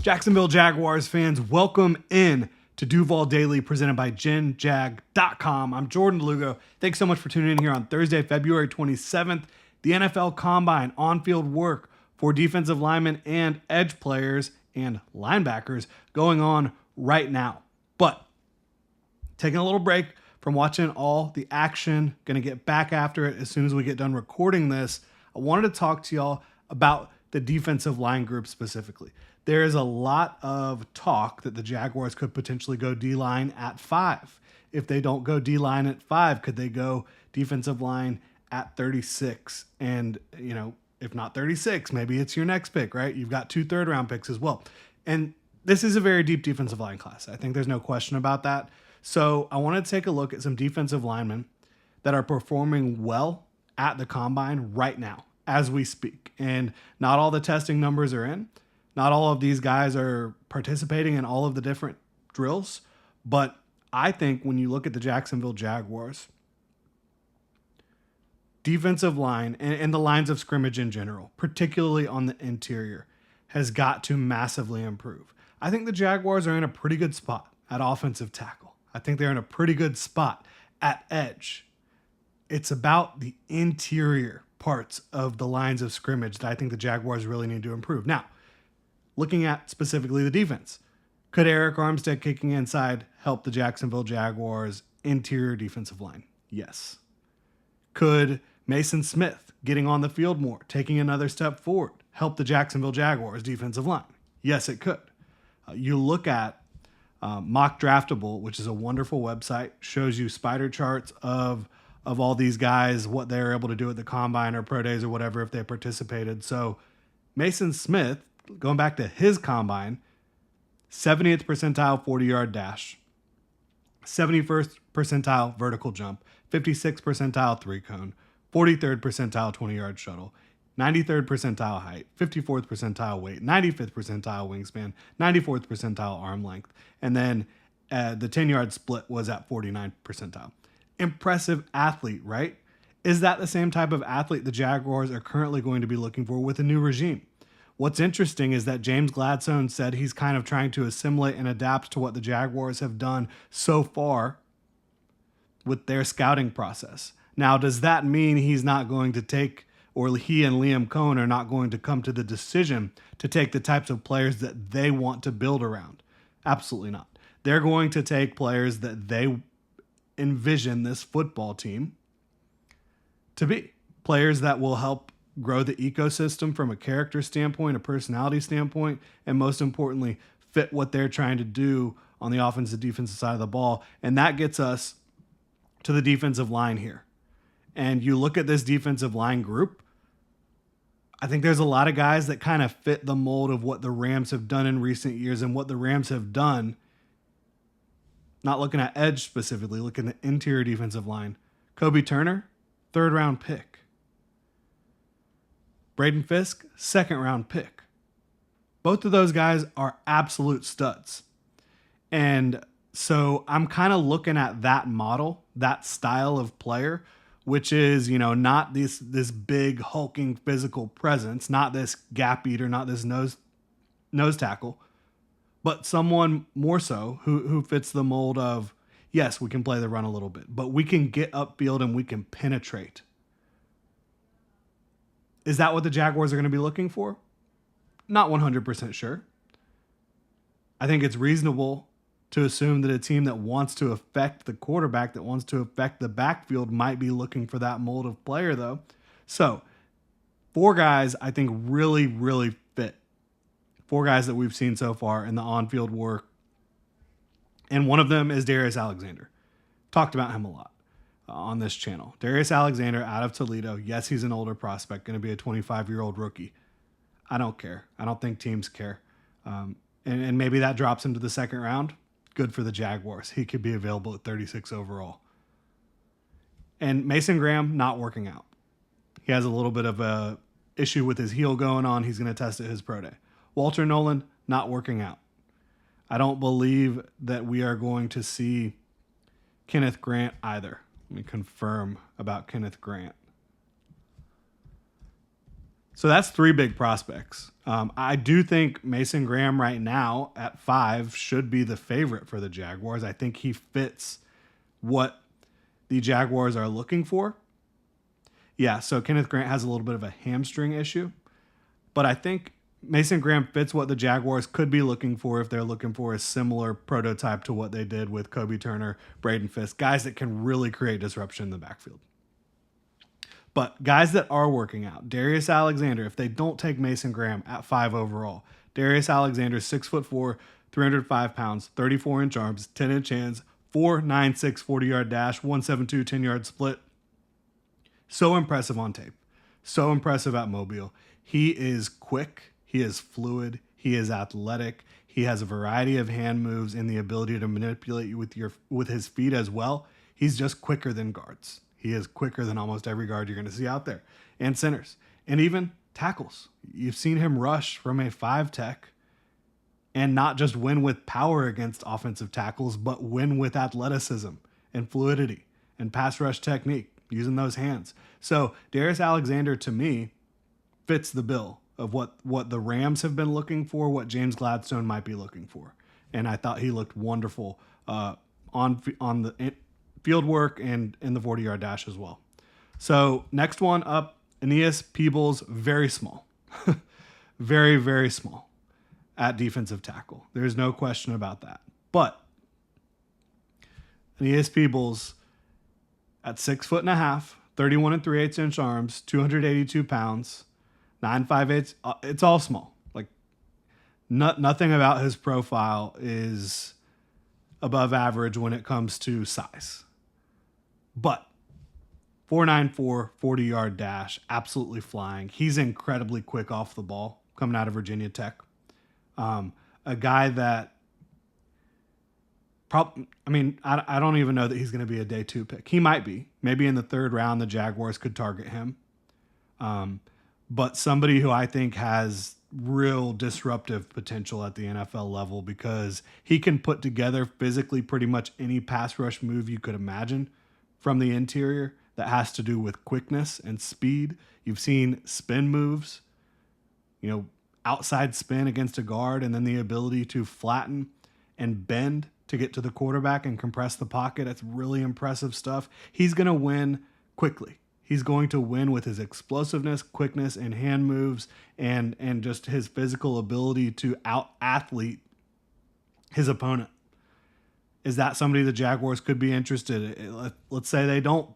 Jacksonville Jaguars fans, welcome in to Duval Daily presented by GenJag.com. I'm Jordan DeLugo. Thanks so much for tuning in here on Thursday, February 27th. The NFL Combine on-field work for defensive linemen and edge players and linebackers going on right now. But taking a little break from watching all the action, going to get back after it as soon as we get done recording this. I wanted to talk to y'all about the defensive line group specifically. There is a lot of talk that the Jaguars could potentially go D-line at 5. If they don't go D-line at 5, could they go defensive line at 36? And, if not 36, maybe it's your next pick, right? You've got 2 third-round picks as well. And this is a very deep defensive line class. I think there's no question about that. So I want to take a look at some defensive linemen that are performing well at the Combine right now as we speak. And not all the testing numbers are in. Not all of these guys are participating in all of the different drills. But I think when you look at the Jacksonville Jaguars, defensive line and the lines of scrimmage in general, particularly on the interior, has got to massively improve. I think the Jaguars are in a pretty good spot at offensive tackle. I think they're in a pretty good spot at edge. It's about the interior parts of the lines of scrimmage that I think the Jaguars really need to improve. Now, looking at specifically the defense, could Eric Armstead kicking inside help the Jacksonville Jaguars interior defensive line? Yes. Could Mason Smith getting on the field more, taking another step forward, help the Jacksonville Jaguars defensive line? Yes, it could. You look at Mock Draftable, which is a wonderful website, shows you spider charts of all these guys, what they're able to do at the Combine or Pro Days or whatever if they participated. So Mason Smith, going back to his Combine, 70th percentile 40-yard dash, 71st percentile vertical jump, 56th percentile 3-cone, 43rd percentile 20-yard shuttle, 93rd percentile height, 54th percentile weight, 95th percentile wingspan, 94th percentile arm length, and then the 10-yard split was at 49th percentile. Impressive athlete, right? Is that the same type of athlete the Jaguars are currently going to be looking for with a new regime? What's interesting is that James Gladstone said he's kind of trying to assimilate and adapt to what the Jaguars have done so far with their scouting process. Now, does that mean he's not going to take, or he and Liam Cohen are not going to come to the decision to take the types of players that they want to build around? Absolutely not. They're going to take players that they envision this football team to be. Players that will help grow the ecosystem from a character standpoint, a personality standpoint, and most importantly, fit what they're trying to do on the offensive defensive side of the ball. And that gets us to the defensive line here. And you look at this defensive line group, I think there's a lot of guys that kind of fit the mold of what the Rams have done in recent years and what the Rams have done. Not looking at edge specifically, looking at interior defensive line. Kobe Turner, 3rd round pick. Braden Fisk, 2nd round pick. Both of those guys are absolute studs. And so I'm kind of looking at that model, that style of player, which is, not this big hulking physical presence, not this gap eater, not this nose tackle, but someone more so who fits the mold of, yes, we can play the run a little bit, but we can get upfield and we can penetrate. Is that what the Jaguars are going to be looking for? Not 100% sure. I think it's reasonable to assume that a team that wants to affect the quarterback, that wants to affect the backfield, might be looking for that mold of player, though. So, 4 guys I think really, really fit. 4 guys that we've seen so far in the on-field work. And one of them is Darius Alexander. Talked about him a lot on this channel. Darius Alexander out of Toledo. Yes, he's an older prospect, going to be a 25-year-old rookie. I don't care. I don't think teams care. And maybe that drops him to the 2nd round. Good for the Jaguars. He could be available at 36 overall. And Mason Graham not working out. He has a little bit of a issue with his heel going on. He's going to test at his pro day. Walter Nolan not working out. I don't believe that we are going to see Kenneth Grant either. Let me confirm about Kenneth Grant. So that's three big prospects. I do think Mason Graham right now at 5 should be the favorite for the Jaguars. I think he fits what the Jaguars are looking for. Yeah, so Kenneth Grant has a little bit of a hamstring issue, but I think Mason Graham fits what the Jaguars could be looking for if they're looking for a similar prototype to what they did with Kobe Turner, Braden Fisk, guys that can really create disruption in the backfield. But guys that are working out, Darius Alexander, if they don't take Mason Graham at 5 overall, Darius Alexander, 6'4", 305 pounds, 34-inch arms, 10-inch hands, 4.96 40-yard dash, 1.72 10-yard split. So impressive on tape. So impressive at Mobile. He is quick. He is fluid. He is athletic. He has a variety of hand moves and the ability to manipulate you with his feet as well. He's just quicker than guards. He is quicker than almost every guard you're going to see out there. And centers. And even tackles. You've seen him rush from a 5 tech and not just win with power against offensive tackles, but win with athleticism and fluidity and pass rush technique using those hands. So Darius Alexander, to me, fits the bill of what the Rams have been looking for, what James Gladstone might be looking for. And I thought he looked wonderful on the field work and in the 40-yard dash as well. So next one up, Aeneas Peebles, very small. Very, very small at defensive tackle. There's no question about that. But Aeneas Peebles at 6'1.5", 31 3/8 inch arms, 282 pounds, 9.58. It's all small. Like nothing about his profile is above average when it comes to size. But 4.94 40-yard dash, absolutely flying. He's incredibly quick off the ball coming out of Virginia Tech. A guy that I don't even know that he's going to be a day 2 pick. He might be. Maybe in the 3rd round, the Jaguars could target him. But somebody who I think has real disruptive potential at the NFL level because he can put together physically pretty much any pass rush move you could imagine from the interior that has to do with quickness and speed. You've seen spin moves, outside spin against a guard, and then the ability to flatten and bend to get to the quarterback and compress the pocket. That's really impressive stuff. He's going to win quickly. He's going to win with his explosiveness, quickness, and hand moves, and just his physical ability to out-athlete his opponent. Is that somebody the Jaguars could be interested in? Let's say they don't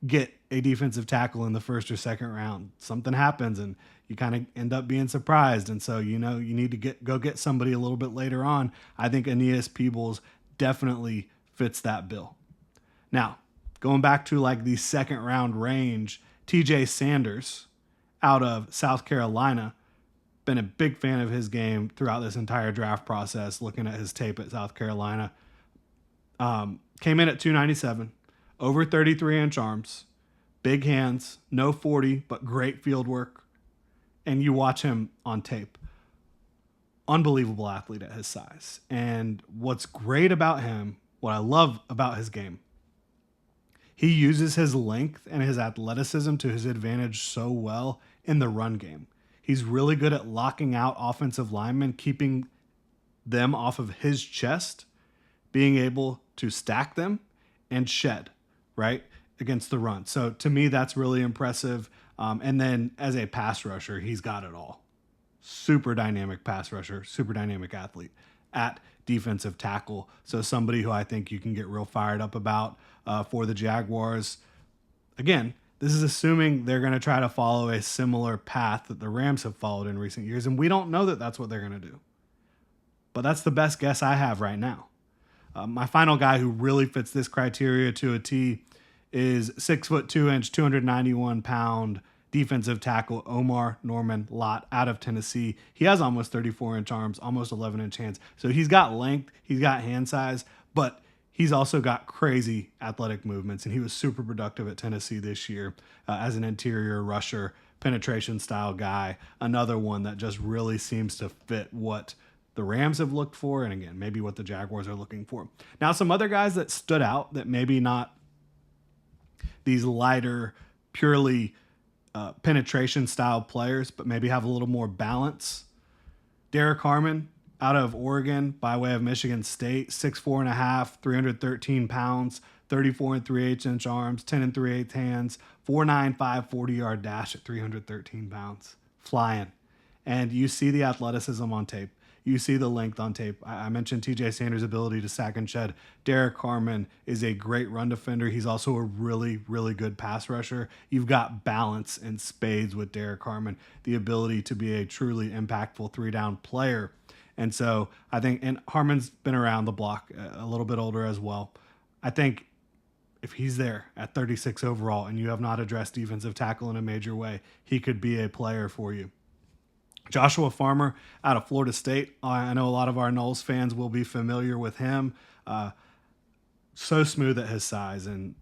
get a defensive tackle in the 1st or 2nd round. Something happens, and you kind of end up being surprised. And so, you need to go get somebody a little bit later on. I think Aeneas Peebles definitely fits that bill. Now, going back to like the 2nd round range, TJ Sanders out of South Carolina, been a big fan of his game throughout this entire draft process, looking at his tape at South Carolina. Came in at 297, over 33-inch arms, big hands, no 40, but great field work. And you watch him on tape. Unbelievable athlete at his size. And what's great about him, what I love about his game, he uses his length and his athleticism to his advantage so well in the run game. He's really good at locking out offensive linemen, keeping them off of his chest, being able to stack them and shed, right, against the run. So to me, that's really impressive. And then as a pass rusher, he's got it all. Super dynamic pass rusher, super dynamic athlete at defensive tackle. So somebody who I think you can get real fired up about for the Jaguars. Again, this is assuming they're going to try to follow a similar path that the Rams have followed in recent years. And we don't know that that's what they're going to do. But that's the best guess I have right now. My final guy who really fits this criteria to a T is 6'2", 291 pound defensive tackle Omar Norman Lott out of Tennessee. He has almost 34-inch arms, almost 11-inch hands. So he's got length, he's got hand size, but he's also got crazy athletic movements, and he was super productive at Tennessee this year as an interior rusher, penetration style guy. Another one that just really seems to fit what the Rams have looked for, and again, maybe what the Jaguars are looking for. Now, some other guys that stood out that maybe not these lighter, purely penetration style players, but maybe have a little more balance. Derek Harmon out of Oregon by way of Michigan State, 6'4.5", 313 pounds, 34 and 3/8 inch arms, 10 and 3/8 hands, 4.95 40-yard dash at 313 pounds. Flying. And you see the athleticism on tape. You see the length on tape. I mentioned TJ Sanders' ability to sack and shed. Derek Harmon is a great run defender. He's also a really, really good pass rusher. You've got balance in spades with Derek Harmon, the ability to be a truly impactful 3-down player. And so I think, and Harmon's been around the block, a little bit older as well. I think if he's there at 36 overall and you have not addressed defensive tackle in a major way, he could be a player for you. Joshua Farmer out of Florida State. I know a lot of our Noles fans will be familiar with him. So smooth at his size. And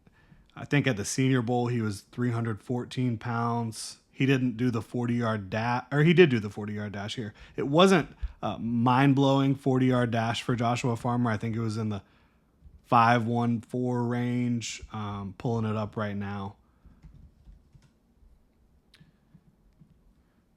I think at the Senior Bowl, he was 314 pounds. He didn't do the 40-yard dash, or he did do the 40-yard dash here. It wasn't a mind-blowing 40-yard dash for Joshua Farmer. I think it was in the 5.14 range. Pulling it up right now.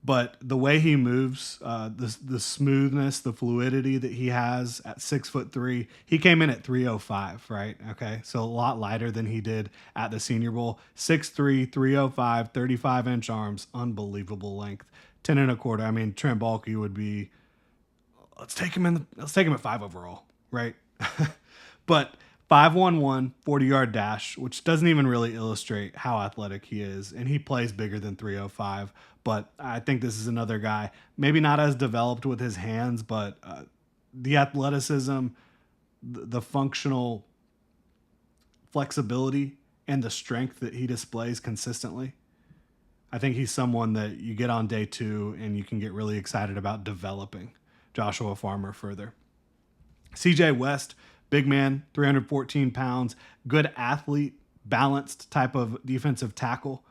But the way he moves, the smoothness, the fluidity that he has at 6'3", he came in at 305, right? Okay, so a lot lighter than he did at the Senior Bowl. 6'3", 305, 35-inch arms, unbelievable length. 10 and a quarter. I mean, Trent Baalke would be. Let's take him at 5 overall, right? But 5.11, 40-yard dash, which doesn't even really illustrate how athletic he is. And he plays bigger than 305. But I think this is another guy, maybe not as developed with his hands, but the athleticism, the functional flexibility, and the strength that he displays consistently. I think he's someone that you get on day 2 and you can get really excited about developing Joshua Farmer further. CJ West, big man, 314 pounds, good athlete, balanced type of defensive tackle.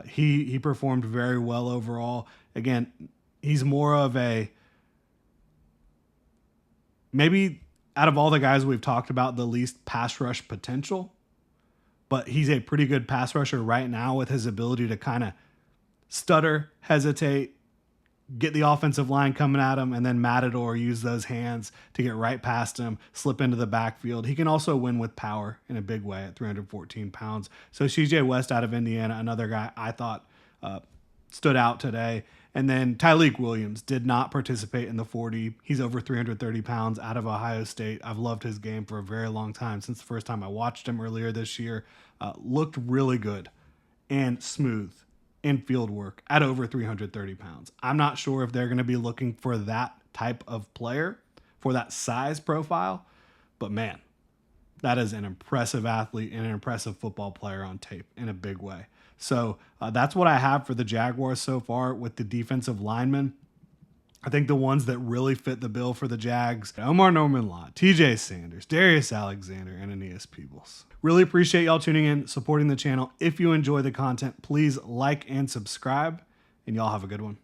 He performed very well overall. Again, he's more of a, maybe out of all the guys we've talked about, the least pass rush potential, but he's a pretty good pass rusher right now with his ability to kind of stutter, hesitate, get the offensive line coming at him, and then Matador use those hands to get right past him, slip into the backfield. He can also win with power in a big way at 314 pounds. So CJ West out of Indiana, another guy I thought stood out today. And then Tyleik Williams did not participate in the 40. He's over 330 pounds out of Ohio State. I've loved his game for a very long time, since the first time I watched him earlier this year. Looked really good and smooth in field work at over 330 pounds. I'm not sure if they're going to be looking for that type of player for that size profile, but man, that is an impressive athlete and an impressive football player on tape in a big way. So that's what I have for the Jaguars so far with the defensive linemen. I think the ones that really fit the bill for the Jags, Omar Norman-Law, TJ Sanders, Darius Alexander, and Aeneas Peebles. Really appreciate y'all tuning in, supporting the channel. If you enjoy the content, please like and subscribe, and y'all have a good one.